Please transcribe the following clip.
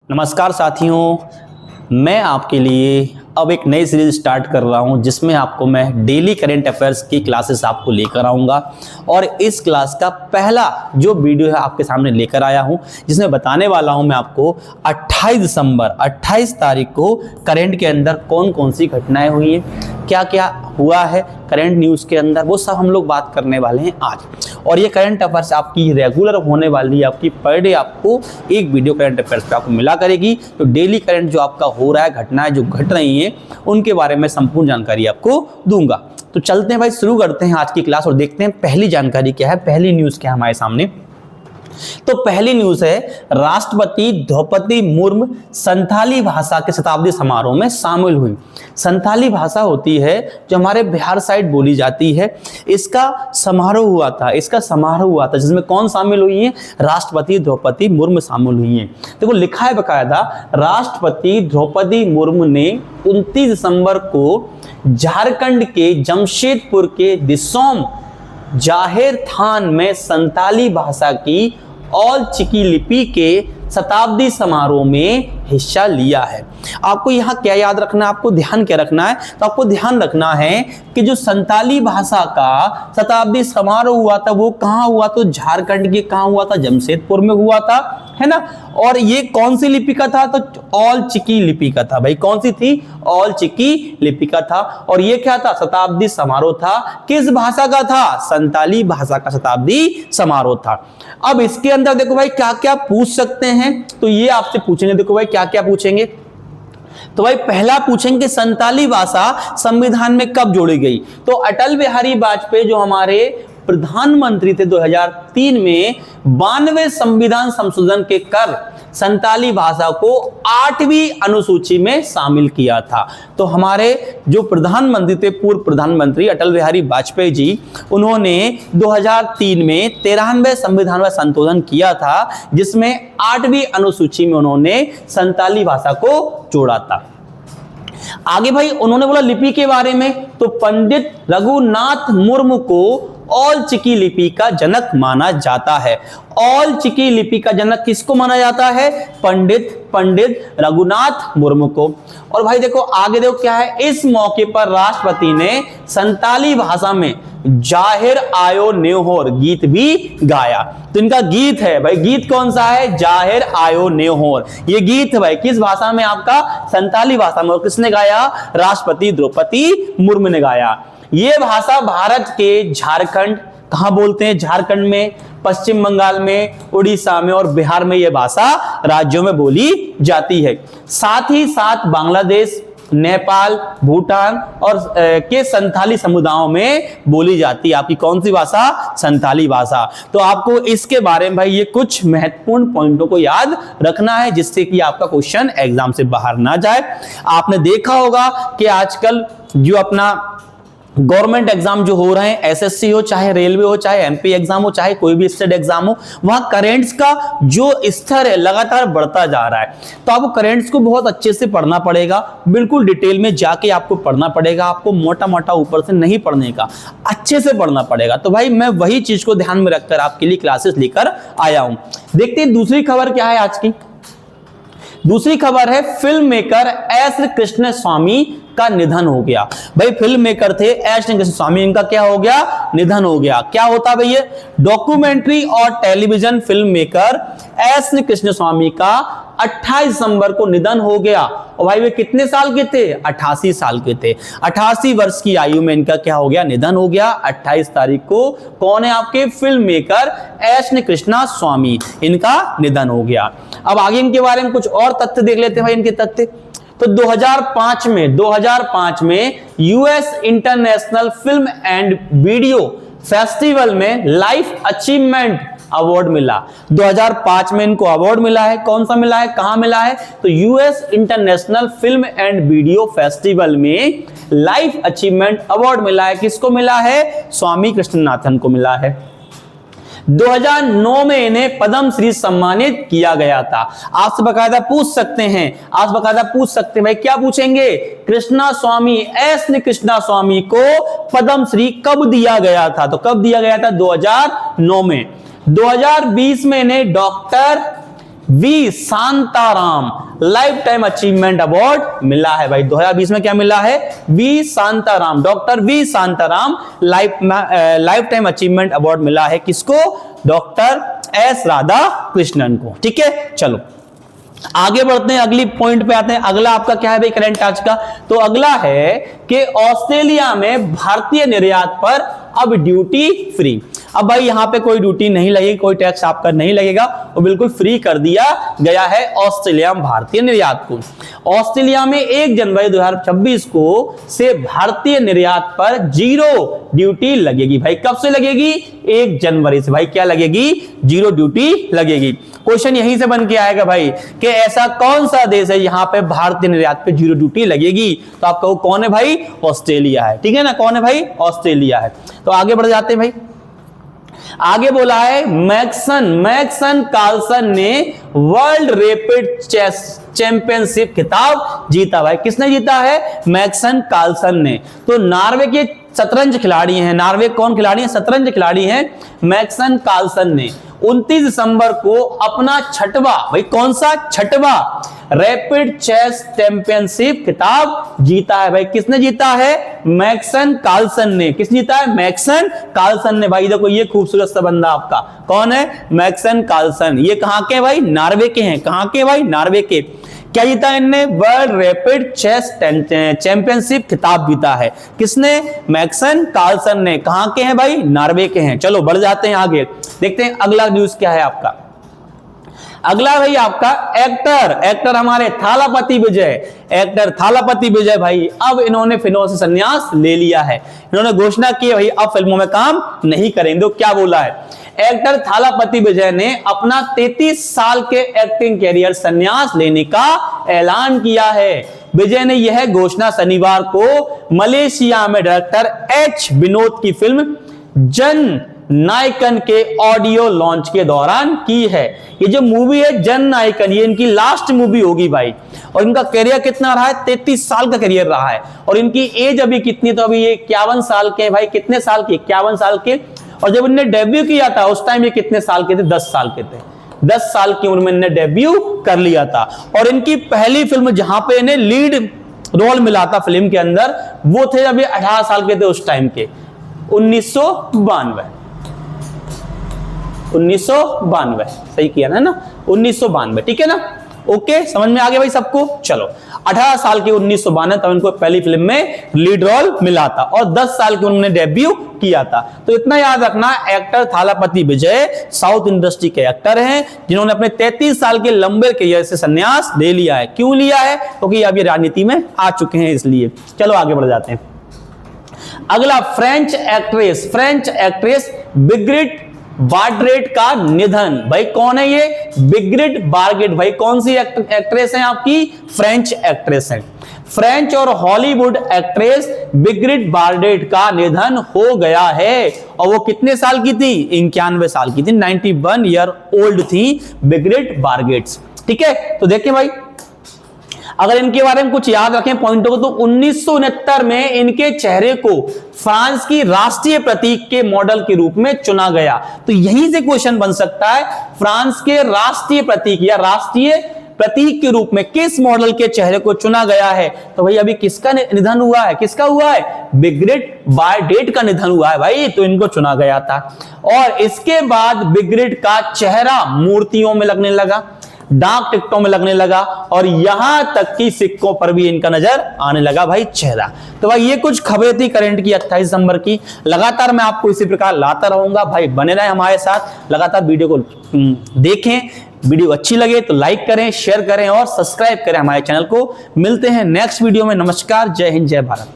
नमस्कार साथियों, मैं आपके लिए अब एक नई सीरीज स्टार्ट कर रहा हूं जिसमें आपको मैं डेली करंट अफेयर्स की क्लासेस आपको लेकर आऊंगा। और इस क्लास का पहला जो वीडियो है आपके सामने लेकर आया हूं, जिसमें बताने वाला हूं मैं आपको 28 दिसंबर 28 तारीख को करंट के अंदर कौन कौन सी घटनाएं हुई हैं, क्या क्या हुआ है करंट न्यूज़ के अंदर, वो सब हम लोग बात करने वाले हैं आज। और ये करंट अफेयर्स आपकी रेगुलर होने वाली है, आपकी पर डे आपको एक वीडियो करंट अफेयर्स पे आपको मिला करेगी। तो डेली करंट जो आपका हो रहा है, घटनाएं जो घट रही हैं, उनके बारे में संपूर्ण जानकारी आपको दूंगा। तो चलते हैं भाई, शुरू करते हैं आज की क्लास और देखते हैं पहली जानकारी क्या है, पहली न्यूज़ क्या है हमारे सामने। तो पहली न्यूज़ है, राष्ट्रपति द्रौपदी मुर्मू संथाली भाषा के शताब्दी समारोह में शामिल हुई। संथाली भाषा होती है जो हमारे बिहार साइड बोली जाती है। इसका समारोह हुआ था जिसमें कौन शामिल हुई है? राष्ट्रपति द्रौपदी मुर्मू शामिल हुई हैं। देखो लिखा है बकायदा, राष्ट्रपति द्रौपदी मुर्मू ने 29 दिसंबर को झारखंड के जमशेदपुर के दिसोम जाहिर थान में संथाली भाषा की ऑल चिकी लिपि के शताब्दी समारोह में हिस्सा लिया है। आपको यहाँ क्या याद रखना है, आपको ध्यान क्या रखना है? तो आपको ध्यान रखना है कि जो संथाली भाषा का शताब्दी समारोह हुआ था वो कहाँ हुआ? तो झारखंड के कहाँ हुआ था? जमशेदपुर में हुआ था, है ना। और ये कौन सी लिपि का था? तो ऑल चिकी लिपि का था। भाई कौन सी थी? ऑल चिकी लिपि का था। और ये क्या था? शताब्दी समारोह था। किस भाषा का था? संथाली भाषा का शताब्दी समारोह था। अब इसके अंदर देखो भाई क्या क्या पूछ सकते हैं, तो ये आपसे पूछेंगे। देखो भाई क्या क्या पूछेंगे, तो भाई पहला पूछेंगे संथाली भाषा संविधान में कब जोड़ी गई? तो अटल बिहारी वाजपेयी जो हमारे प्रधानमंत्री थे 2003 में 92वें संविधान संशोधन के कर संथाली भाषा को 8वीं अनुसूची में शामिल किया था। तो हमारे जो प्रधानमंत्री थे, पूर्व प्रधानमंत्री अटल बिहारी वाजपेयी जी, उन्होंने 2003 में 93वें संविधान में संशोधन किया था जिसमें 8वीं अनुसूची में उन्होंने संथाली भाषा को जोड़ा था। आगे भाई उन्होंने बोला लिपि के बारे में, तो पंडित रघुनाथ मुर्मू को ऑल चिकी लिपि का जनक माना जाता है। ऑल चिकी लिपि का जनक किसको माना जाता है? पंडित रघुनाथ मुर्मू को। और भाई देखो आगे देखो क्या है, इस मौके पर राष्ट्रपति ने संथाली भाषा में जाहिर आयो नेहोर गीत भी गाया। तो इनका गीत है भाई, गीत कौन सा है? जाहिर आयो नेहोर। ये गीत है भाई किस भाषा में? आपका संथाली भाषा में। और किसने गाया? राष्ट्रपति द्रौपदी मुर्मू ने गाया। ये भाषा भारत के झारखंड, कहां बोलते हैं? झारखंड में, पश्चिम बंगाल में, उड़ीसा में और बिहार में यह भाषा राज्यों में बोली जाती है। साथ ही साथ बांग्लादेश, नेपाल, भूटान और के संथाली समुदायों में बोली जाती है। आपकी कौन सी भाषा? संथाली भाषा। तो आपको इसके बारे में भाई ये कुछ महत्वपूर्ण पॉइंटों को याद रखना है जिससे कि आपका क्वेश्चन एग्जाम से बाहर ना जाए। आपने देखा होगा कि आजकल जो अपना गवर्नमेंट एग्जाम जो हो रहे हैं, एसएससी हो, चाहे रेलवे हो, चाहे एमपी एग्जाम हो, चाहे कोई भी स्टेट एग्जाम हो, वहां करेंट्स का जो स्तर है लगातार बढ़ता जा रहा है। तो आपको करेंट्स को बहुत अच्छे से पढ़ना पड़ेगा, बिल्कुल डिटेल में जाके आपको पढ़ना पड़ेगा। आपको मोटा मोटा ऊपर से नहीं पढ़ने का, अच्छे से पढ़ना पड़ेगा। तो भाई मैं वही चीज को ध्यान में रखकर आपके लिए क्लासेस लेकर आया हूं। देखते हैं दूसरी खबर क्या है आज की। दूसरी खबर है, film maker S Krishnaswamy का निधन हो गया। भाई फिल्म मेकर थे एस कृष्ण स्वामी, इनका क्या हो गया? निधन हो गया। क्या होता है भैया? डॉक्यूमेंट्री और television filmmaker S Krishnaswamy का 28 दिसंबर को निधन हो गया। और भाई वे कितने साल के थे? 88 साल के थे। 88 वर्ष की आयु में इनका क्या हो गया? निधन हो गया 28 तारीख को। कौन है आपके? फिल्म मेकर एस कृष्णा स्वामी, इनका निधन हो गया। अब आगे इनके बारे में कुछ और तथ्य देख लेते हैं भाई, इनके तथ्य। तो 2005 में US international film and video festival में लाइफ अचीवमेंट अवार्ड मिला। 2005 में इनको अवार्ड मिला है। कौन सा मिला है? कहां मिला है? तो US international film and video festival में लाइफ अचीवमेंट अवार्ड मिला है। किसको मिला है? स्वामी कृष्णनाथन को मिला है। 2009 में इन्हें पद्म श्री सम्मानित किया गया था। आपसे बकायदा पूछ सकते हैं, भाई क्या पूछेंगे? कृष्णा स्वामी, एस कृष्णा स्वामी को पद्म श्री कब दिया गया था? तो कब दिया गया था? 2009 में। 2020 में इन्हें doctor V Shantaram life time achievement award मिला है भाई। 2020 में क्या मिला है? V Shantaram, doctor V Shantaram life time achievement award मिला है। किसको? डॉक्टर एस राधा कृष्णन को। ठीक है, चलो आगे बढ़ते हैं, अगली पॉइंट पे आते हैं। अगला आपका क्या है भाई करंट आज का? तो अगला है कि ऑस्ट्रेलिया में भारतीय निर्यात पर अब ड्यूटी फ्री। अब भाई यहां पे कोई ड्यूटी नहीं लगेगी, कोई टैक्स आपका नहीं लगेगा, वो बिल्कुल फ्री कर दिया गया है ऑस्ट्रेलिया में भारतीय निर्यात को। ऑस्ट्रेलिया में 1 जनवरी 2026 को से भारतीय निर्यात पर 0 ड्यूटी लगेगी। भाई कब से लगेगी? 1 जनवरी से। भाई क्या लगेगी? 0 ड्यूटी लगेगी। क्वेश्चन यहीं से बन के आएगा भाई कि ऐसा कौन सा देश है यहां पे भारतीय निर्यात पे 0 ड्यूटी लगेगी? तो आप कहो कौन है भाई? ऑस्ट्रेलिया है। ठीक है ना, कौन है भाई? ऑस्ट्रेलिया है। तो आगे बढ़ जाते हैं भाई। आगे बोला है मैग्सन कार्लसन ने वर्ल्ड रैपिड चेस चैंपियनशिप खिताब जीता। भाई किसने जीता है? मैग्सन कार्लसन ने। तो नॉर्वे के शतरंज खिलाड़ी हैं। नॉर्वे कौन खिलाड़ी हैं? शतरंज खिलाड़ी हैं मैग्सन कार्लसन ने 29 दिसंबर को अपना छठवां, भाई कौन सा? छठवां रैपिड चेस चैंपियनशिप खिताब जीता है। भाई किसने जीता है? मैग्सन कार्लसन ने। किस जीता है? मैग्सन कार्लसन ने। भाई देखो ये खूबसूरत सा बंदा आपका कौन है? मैग्सन कार्लसन। ये कहां के भाई? नॉर्वे के हैं। कहां के भाई? नॉर्वे के। क्या जीता इनने? वर्ल्ड रैपिड चेस चैंपियनशिप खिताब जीता है। किसने? मैग्सन कार्लसन ने। कहां के हैं भाई? नॉर्वे के हैं। चलो बढ़ जाते हैं आगे, देखते हैं अगला न्यूज क्या है आपका। अगला भाई आपका एक्टर हमारे थालापति विजय, एक्टर थालापति विजय भाई अब इन्होंने फिल्मों से संन्यास ले लिया है। इन्होंने घोषणा की भाई अब फिल्मों में काम नहीं करेंगे। तो क्या बोला है? एक्टर थालापति विजय ने अपना 33 साल के एक्टिंग कैरियर संन्यास लेने का ऐलान किया है। विजय ने यह घोषणा शनिवार को मलेशिया में डायरेक्टर एच विनोद की फिल्म जन नायकन के ऑडियो लॉन्च के दौरान की है। ये जो मूवी है जन नायकन, ये इनकी लास्ट मूवी होगी भाई। और इनका करियर कितना रहा है? 33 साल का करियर रहा है। और इनकी एज अभी कितनी? तो अभी ये 51 साल के। भाई कितने साल के? 51 साल के। और जब इन्होंने डेब्यू किया था उस टाइम ये कितने साल के थे? 10 साल के थे। 10 साल की उम्र में इन्होंने डेब्यू कर लिया था। और इनकी पहली फिल्म जहां पे इन्हें लीड रोल मिला था फिल्म के अंदर, वो थे जब ये 18 साल के थे उस टाइम के, 1992। 1992 सही किया ना 1992। ठीक है ना, ओके समझ में आ गया भाई सबको। चलो 18 साल की 1992 तब इनको पहली फिल्म में लीड रोल मिला था और 10 साल की उन्होंने डेब्यू किया था। तो इतना याद रखना, एक्टर थालापति विजय साउथ इंडस्ट्री के एक्टर हैं जिन्होंने अपने 33 साल के लंबे करियर से संन्यास ले लिया है। क्यों लिया है? क्योंकि अब ये राजनीति में आ चुके हैं इसलिए। चलो आगे बढ़ जाते हैं। अगला फ्रेंच एक्ट्रेस बिग्रिट बार्गरेट का निधन। भाई कौन है ये? बिग्रिट बार्गरेट। भाई कौन सी एक्ट्रेस है आपकी? फ्रेंच एक्ट्रेस है। फ्रेंच और हॉलीवुड एक्ट्रेस बिग्रिट बार्गरेट का निधन हो गया है। और वो कितने साल की थी? 91 साल की थी। 91 ईयर ओल्ड थी बिग्रिट बार्गरेट। ठीक है, तो देखिए भाई अगर इनके बारे में कुछ याद रखें पॉइंटों को, तो 1969 में इनके चेहरे को फ्रांस की राष्ट्रीय प्रतीक के मॉडल के रूप में चुना गया। तो यहीं से क्वेश्चन बन सकता है, फ्रांस के राष्ट्रीय प्रतीक या राष्ट्रीय प्रतीक के रूप में किस मॉडल के चेहरे को चुना गया है? तो भाई अभी किसका निधन हुआ है? किसका हुआ है? बिग्रिट बार्गरेट का निधन हुआ है भाई, तो इनको चुना गया था। और इसके बाद बिग्रिट का चेहरा मूर्तियों में लगने लगा, डाक टिकटों में लगने लगा और यहां तक कि सिक्कों पर भी इनका नजर आने लगा भाई चेहरा। तो भाई ये कुछ खबरें थी करंट की 28 दिसंबर की। लगातार मैं आपको इसी प्रकार लाता रहूंगा भाई, बने रहें हमारे साथ, लगातार वीडियो को देखें। वीडियो अच्छी लगे तो लाइक करें, शेयर करें और सब्सक्राइब करें हमारे चैनल को। मिलते हैं नेक्स्ट वीडियो में। नमस्कार, जय हिंद, जय भारत।